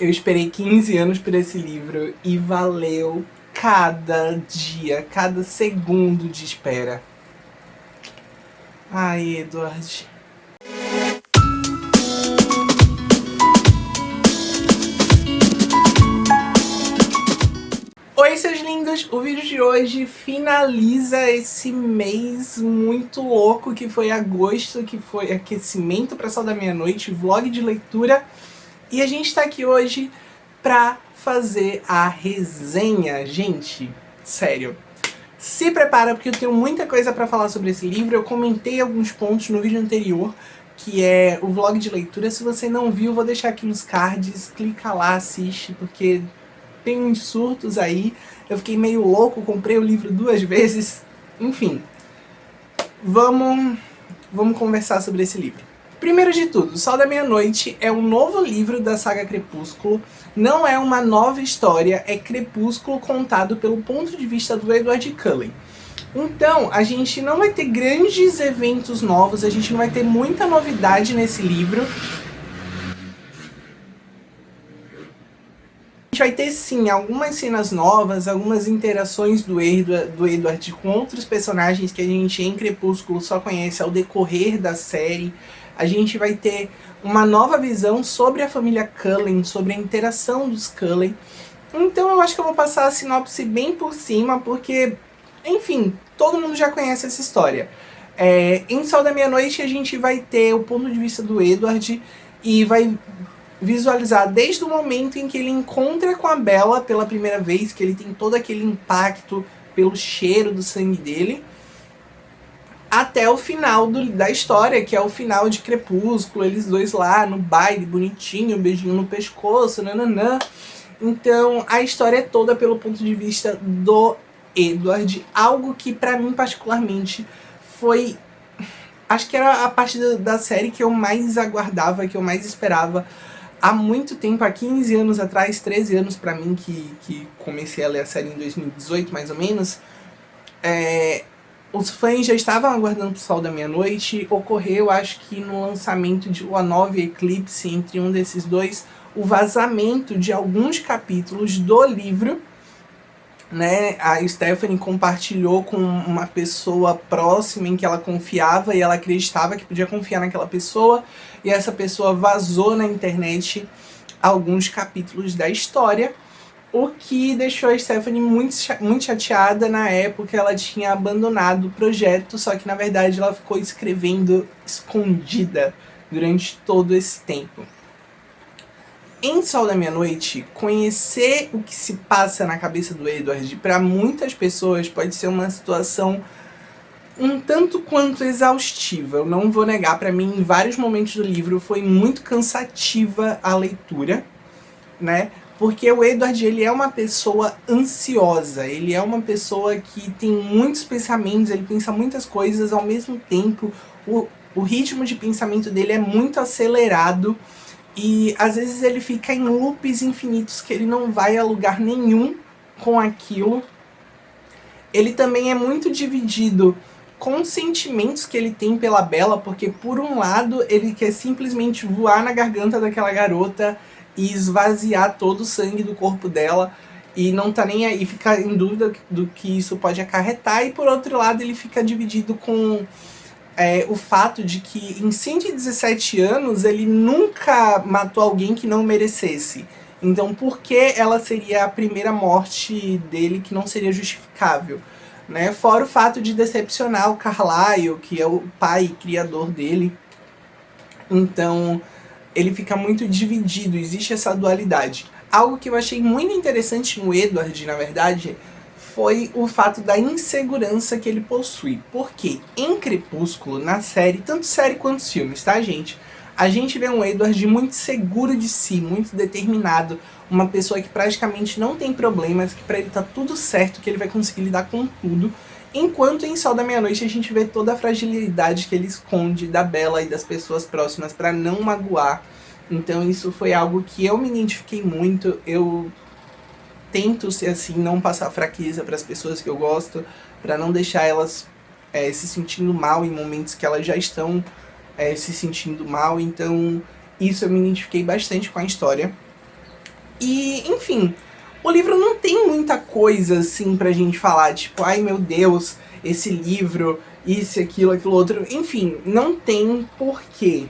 Eu esperei 15 anos por esse livro e valeu cada dia, cada segundo de espera. Ai, Edward. Oi, seus lindos! O vídeo de hoje finaliza esse mês muito louco que foi agosto, que foi aquecimento para Sal da Meia-Noite, vlog de leitura. E a gente tá aqui hoje pra fazer a resenha. Gente, sério, se prepara porque eu tenho muita coisa pra falar sobre esse livro. Eu comentei alguns pontos no vídeo anterior, que é o vlog de leitura. Se você não viu, vou deixar aqui nos cards, clica lá, assiste, porque tem uns surtos aí. Eu fiquei meio louco, comprei o livro 2 vezes. Enfim, vamos conversar sobre esse livro. Primeiro de tudo, Sal da Meia-Noite é um novo livro da saga Crepúsculo. Não é uma nova história, é Crepúsculo contado pelo ponto de vista do Edward Cullen. Então, a gente não vai ter grandes eventos novos, a gente não vai ter muita novidade nesse livro. A gente vai ter sim algumas cenas novas, algumas interações do Edward com outros personagens que a gente em Crepúsculo só conhece ao decorrer da série. A gente vai ter uma nova visão sobre a família Cullen, sobre a interação dos Cullen. Então eu acho que eu vou passar a sinopse bem por cima, porque, enfim, todo mundo já conhece essa história. Em Sal da Meia-Noite a gente vai ter o ponto de vista do Edward e vai visualizar desde o momento em que ele encontra com a Bella pela primeira vez, que ele tem todo aquele impacto pelo cheiro do sangue dele, até o final da história, que é o final de Crepúsculo, eles dois lá no baile, bonitinho, um beijinho no pescoço, nananã. Então, a história é toda pelo ponto de vista do Edward, algo que pra mim particularmente foi, acho que era a parte da série que eu mais aguardava, que eu mais esperava há muito tempo, há 15 anos atrás, 13 anos pra mim, que comecei a ler a série em 2018, mais ou menos. Os fãs já estavam aguardando o Sol da Meia-Noite. Ocorreu, acho que no lançamento de Lua Nova e Eclipse, entre um desses dois, o vazamento de alguns capítulos do livro, né? A Stephanie compartilhou com uma pessoa próxima em que ela confiava e ela acreditava que podia confiar naquela pessoa, e essa pessoa vazou na internet alguns capítulos da história, o que deixou a Stephanie muito chateada. Na época ela tinha abandonado o projeto, só que na verdade ela ficou escrevendo escondida durante todo esse tempo. Em Sol da Meia-Noite, conhecer o que se passa na cabeça do Edward, para muitas pessoas pode ser uma situação um tanto quanto exaustiva. Eu não vou negar, para mim em vários momentos do livro foi muito cansativa a leitura, né? Porque o Edward, ele é uma pessoa ansiosa, ele é uma pessoa que tem muitos pensamentos, ele pensa muitas coisas ao mesmo tempo, o ritmo de pensamento dele é muito acelerado e às vezes ele fica em loops infinitos que ele não vai a lugar nenhum com aquilo. Ele também é muito dividido com os sentimentos que ele tem pela Bella, porque por um lado ele quer simplesmente voar na garganta daquela garota e esvaziar todo o sangue do corpo dela e não tá nem aí, fica em dúvida do que isso pode acarretar, e por outro lado ele fica dividido com o fato de que em 117 anos ele nunca matou alguém que não merecesse. Então por que ela seria a primeira morte dele que não seria justificável? Né? Fora o fato de decepcionar o Carlyle, que é o pai e criador dele. Então ele fica muito dividido, existe essa dualidade. Algo que eu achei muito interessante no Edward, na verdade, foi o fato da insegurança que ele possui. Porque em Crepúsculo, na série, tanto série quanto filmes, tá, gente? A gente vê um Edward muito seguro de si, muito determinado, uma pessoa que praticamente não tem problemas, que pra ele tá tudo certo, que ele vai conseguir lidar com tudo. Enquanto em Sol da Meia-Noite a gente vê toda a fragilidade que ele esconde da Bella e das pessoas próximas para não magoar. Então isso foi algo que eu me identifiquei muito. Eu tento ser assim, não passar fraqueza para as pessoas que eu gosto, para não deixar elas se sentindo mal em momentos que elas já estão se sentindo mal. Então isso eu me identifiquei bastante com a história. E, enfim, o livro não tem muita coisa assim pra gente falar, tipo, ai meu Deus, esse livro, isso, aquilo, aquilo outro. Enfim, não tem porquê.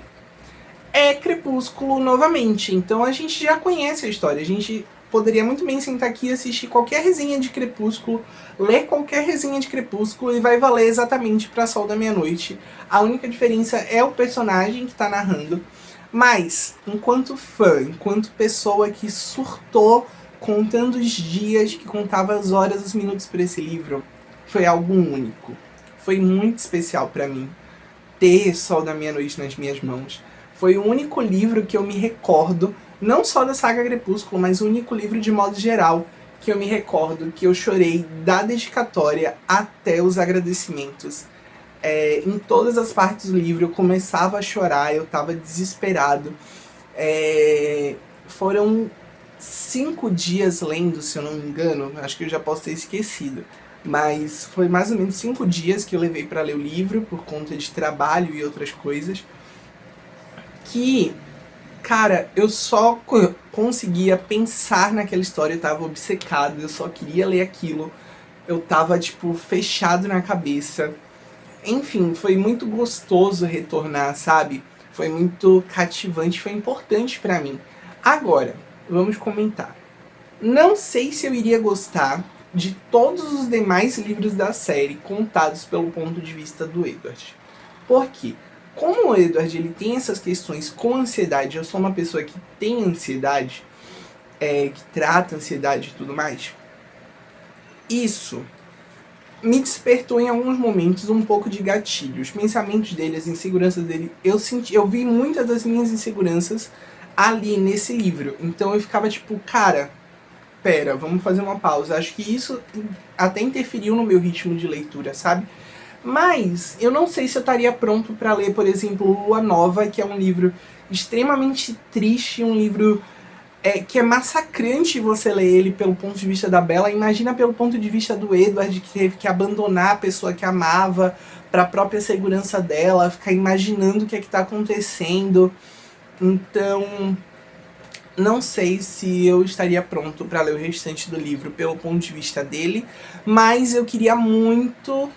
É Crepúsculo novamente, então a gente já conhece a história. A gente poderia muito bem sentar aqui e assistir qualquer resenha de Crepúsculo, ler qualquer resenha de Crepúsculo e vai valer exatamente pra Sol da Meia-Noite. A única diferença é o personagem que tá narrando. Mas, enquanto fã, enquanto pessoa que surtou contando os dias, que contava as horas, os minutos para esse livro, foi algo único. Foi muito especial para mim ter Sol da Meia-Noite nas minhas mãos. Foi o único livro que eu me recordo, não só da saga Crepúsculo, mas o único livro de modo geral que eu me recordo que eu chorei da dedicatória até os agradecimentos. Em todas as partes do livro eu começava a chorar, eu tava desesperado. Foram 5 dias lendo, se eu não me engano, acho que eu já posso ter esquecido. Mas foi mais ou menos 5 dias que eu levei para ler o livro, por conta de trabalho e outras coisas. Que, cara, eu só conseguia pensar naquela história, eu tava obcecado, eu só queria ler aquilo. Eu tava, tipo, fechado na cabeça. Enfim, foi muito gostoso retornar, sabe? Foi muito cativante, foi importante pra mim. Agora, vamos comentar. Não sei se eu iria gostar de todos os demais livros da série contados pelo ponto de vista do Edward. Por quê? Como o Edward ele tem essas questões com ansiedade, eu sou uma pessoa que tem ansiedade, que trata ansiedade e tudo mais, isso me despertou em alguns momentos um pouco de gatilho. Os pensamentos dele, as inseguranças dele, eu vi muitas das minhas inseguranças ali nesse livro. Então eu ficava tipo, cara, pera, vamos fazer uma pausa. Acho que isso até interferiu no meu ritmo de leitura, sabe? Mas eu não sei se eu estaria pronto para ler, por exemplo, Lua Nova, que é um livro extremamente triste, um livro que é massacrante você ler ele pelo ponto de vista da Bella. Imagina pelo ponto de vista do Edward, que teve que abandonar a pessoa que amava para a própria segurança dela, ficar imaginando o que é que tá acontecendo. Então, não sei se eu estaria pronto para ler o restante do livro pelo ponto de vista dele, mas eu queria muito,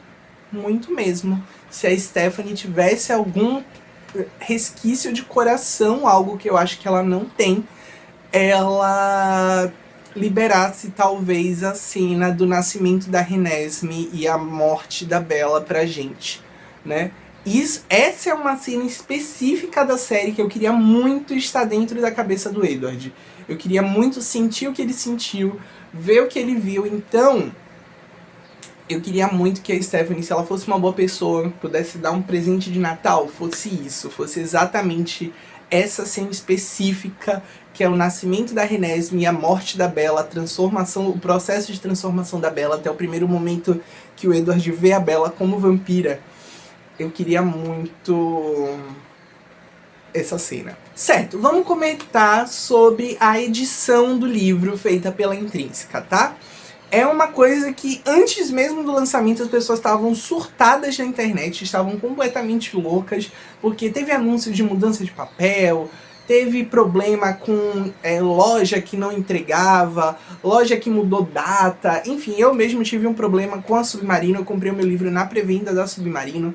muito mesmo, se a Stephanie tivesse algum resquício de coração, algo que eu acho que ela não tem, ela liberasse talvez a cena do nascimento da Renesmee e a morte da Bella pra gente, né? Essa é uma cena específica da série que eu queria muito estar dentro da cabeça do Edward. Eu queria muito sentir o que ele sentiu, ver o que ele viu. Então, eu queria muito que a Stephanie, se ela fosse uma boa pessoa, pudesse dar um presente de Natal, fosse isso, fosse exatamente essa cena específica, que é o nascimento da Renesmee, a morte da Bella, a transformação, o processo de transformação da Bella, até o primeiro momento que o Edward vê a Bella como vampira. Eu queria muito essa cena. Certo, vamos comentar sobre a edição do livro feita pela Intrínseca, tá? É uma coisa que antes mesmo do lançamento as pessoas estavam surtadas na internet, estavam completamente loucas, porque teve anúncio de mudança de papel, teve problema com loja que não entregava, loja que mudou data, enfim, eu mesmo tive um problema com a Submarino, eu comprei o meu livro na pré-venda da Submarino,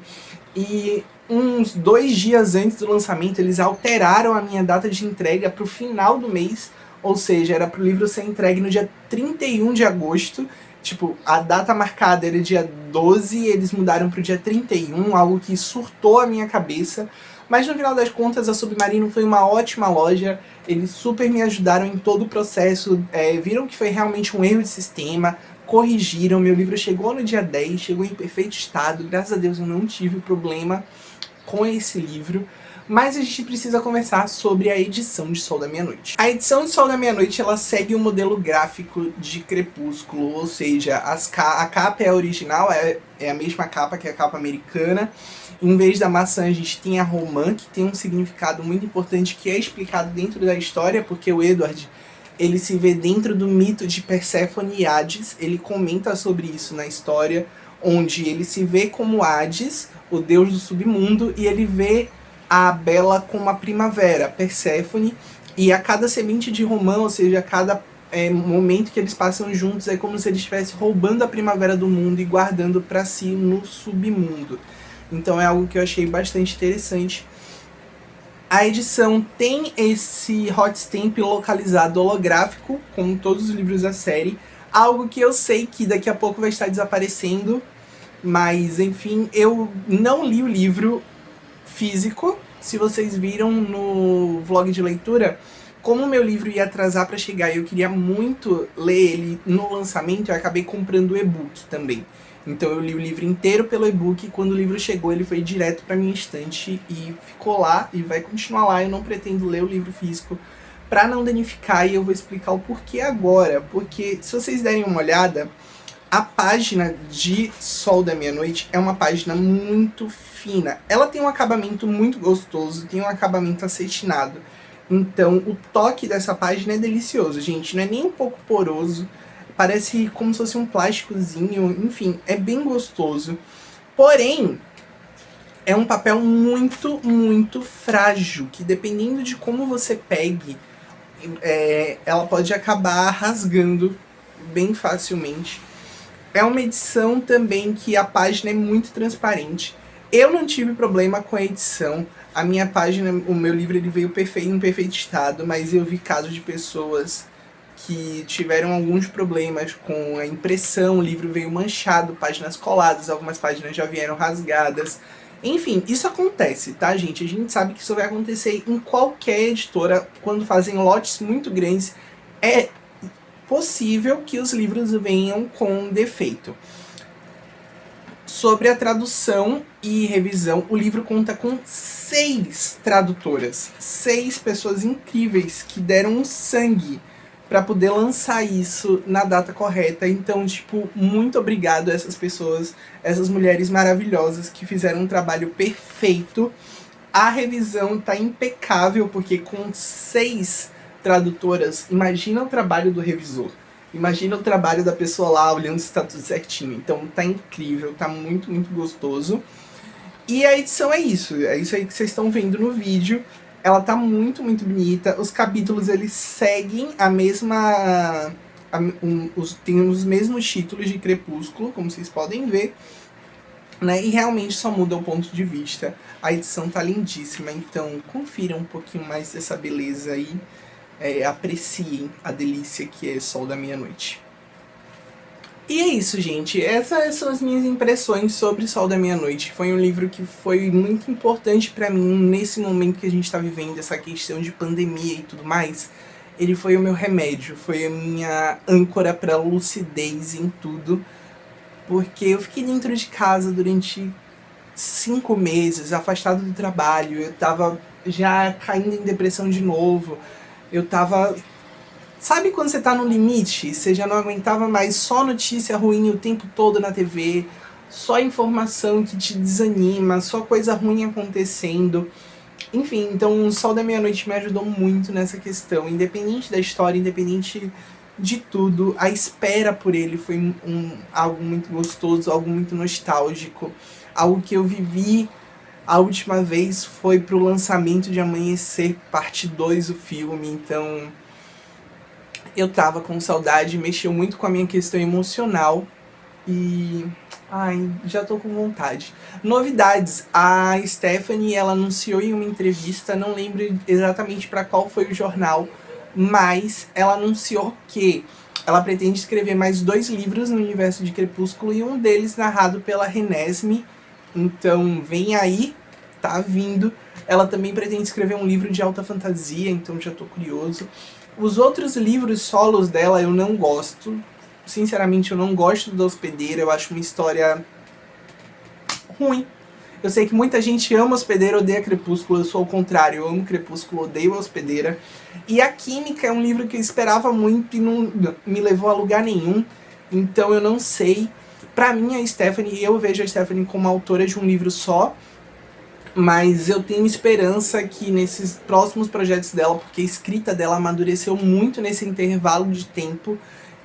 e uns 2 dias antes do lançamento eles alteraram a minha data de entrega para o final do mês, ou seja, era para o livro ser entregue no dia 31 de agosto, tipo, a data marcada era dia 12 e eles mudaram para o dia 31, algo que surtou a minha cabeça. Mas no final das contas a Submarino foi uma ótima loja, eles super me ajudaram em todo o processo, viram que foi realmente um erro de sistema, corrigiram, meu livro chegou no dia 10, chegou em perfeito estado, graças a Deus eu não tive problema com esse livro. Mas a gente precisa conversar sobre a edição de Sol da Meia-Noite. A edição de Sol da Meia-Noite ela segue o modelo gráfico de Crepúsculo, ou seja, a capa é a original, é a mesma capa que a capa americana. Em vez da maçã a gente tem a romã, que tem um significado muito importante que é explicado dentro da história, porque o Edward ele se vê dentro do mito de Perséfone e Hades, ele comenta sobre isso na história, onde ele se vê como Hades, o deus do submundo, e ele vê a Bella como a primavera, Perséfone, E a cada semente de romã, ou seja, a cada momento que eles passam juntos, é como se ele estivesse roubando a primavera do mundo e guardando para si no submundo. Então é algo que eu achei bastante interessante. A edição tem esse hot stamp localizado holográfico, como todos os livros da série, algo que eu sei que daqui a pouco vai estar desaparecendo, mas enfim, eu não li o livro físico. Se vocês viram no vlog de leitura, como o meu livro ia atrasar para chegar e eu queria muito ler ele no lançamento, eu acabei comprando o e-book também. Então eu li o livro inteiro pelo e-book e quando o livro chegou ele foi direto para minha estante e ficou lá e vai continuar lá. Eu não pretendo ler o livro físico para não danificar e eu vou explicar o porquê agora. Porque se vocês derem uma olhada, a página de Sol da Meia-Noite é uma página muito fina. Ela tem um acabamento muito gostoso, tem um acabamento acetinado. Então o toque dessa página é delicioso, gente. Não é nem um pouco poroso. Parece como se fosse um plásticozinho, enfim, é bem gostoso. Porém, é um papel muito, muito frágil, que dependendo de como você pegue, ela pode acabar rasgando bem facilmente. É uma edição também que a página é muito transparente. Eu não tive problema com a edição. A minha página, o meu livro, ele veio em perfeito estado, mas eu vi casos de pessoas que tiveram alguns problemas com a impressão, o livro veio manchado, páginas coladas, algumas páginas já vieram rasgadas. Enfim, isso acontece, tá, gente? A gente sabe que isso vai acontecer em qualquer editora quando fazem lotes muito grandes. É possível que os livros venham com defeito. Sobre a tradução e revisão, o livro conta com 6 tradutoras, 6 pessoas incríveis que deram um sangue para poder lançar isso na data correta. Então, tipo, muito obrigado a essas pessoas, essas mulheres maravilhosas que fizeram um trabalho perfeito. A revisão tá impecável, porque com 6 tradutoras, imagina o trabalho do revisor. Imagina o trabalho da pessoa lá olhando se tá tudo certinho. Então tá incrível, tá muito, muito gostoso. E a edição é isso aí que vocês estão vendo no vídeo. Ela tá muito, muito bonita. Os capítulos, eles seguem a mesma... tem os mesmos títulos de Crepúsculo, como vocês podem ver, né? E realmente só muda o ponto de vista. A edição tá lindíssima, então confiram um pouquinho mais dessa beleza aí. Apreciem a delícia que é Sol da Meia-Noite. E é isso, gente. Essas são as minhas impressões sobre Sol da Meia-Noite. Foi um livro que foi muito importante pra mim nesse momento que a gente tá vivendo, essa questão de pandemia e tudo mais. Ele foi o meu remédio, foi a minha âncora pra lucidez em tudo. Porque eu fiquei dentro de casa durante 5 meses, afastado do trabalho. Eu tava já caindo em depressão de novo. Eu tava... Sabe quando você tá no limite? Você já não aguentava mais só notícia ruim o tempo todo na TV, só informação que te desanima, só coisa ruim acontecendo. Enfim, então o Sol da Meia-Noite me ajudou muito nessa questão. Independente da história, independente de tudo, a espera por ele foi algo muito gostoso, algo muito nostálgico. Algo que eu vivi a última vez foi pro lançamento de Amanhecer, parte 2 do filme, então... eu tava com saudade, mexeu muito com a minha questão emocional e... ai, já tô com vontade. Novidades, a Stephanie, ela anunciou em uma entrevista, não lembro exatamente para qual foi o jornal, mas ela anunciou que ela pretende escrever mais 2 livros no universo de Crepúsculo e um deles narrado pela Renesmee. Então vem aí, tá vindo. Ela também pretende escrever um livro de alta fantasia, então já tô curioso. Os outros livros solos dela eu não gosto. Sinceramente, eu não gosto da Hospedeira. Eu acho uma história ruim. Eu sei que muita gente ama Hospedeira, odeia Crepúsculo. Eu sou o contrário. Eu amo Crepúsculo, odeio a Hospedeira. E a Química é um livro que eu esperava muito e não me levou a lugar nenhum. Então eu não sei. Pra mim, a Stephanie, eu vejo a Stephanie como autora de um livro só. Mas eu tenho esperança que nesses próximos projetos dela, porque a escrita dela amadureceu muito nesse intervalo de tempo,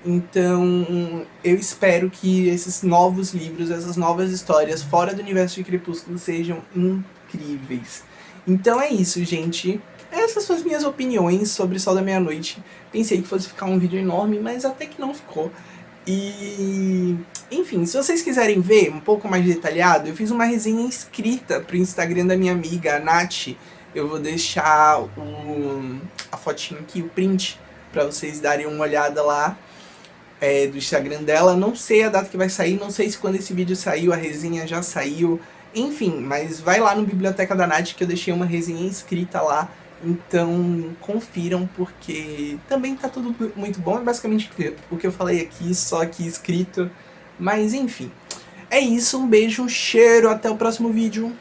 então eu espero que esses novos livros, essas novas histórias fora do universo de Crepúsculo sejam incríveis. Então é isso, gente. essas são as minhas opiniões sobre Sol da Meia-Noite. Pensei que fosse ficar um vídeo enorme, mas até que não ficou. E, enfim, se vocês quiserem ver um pouco mais detalhado, eu fiz uma resenha escrita pro Instagram da minha amiga, a Nath. Eu vou deixar a fotinho aqui, o print, pra vocês darem uma olhada lá do Instagram dela. Não sei a data que vai sair, não sei se quando esse vídeo saiu a resenha já saiu. Enfim, mas vai lá no Biblioteca da Nath que eu deixei uma resenha escrita lá. Então confiram, porque também tá tudo muito bom. É basicamente o que eu falei aqui, só aqui escrito. Mas enfim, é isso, um beijo, um cheiro, até o próximo vídeo.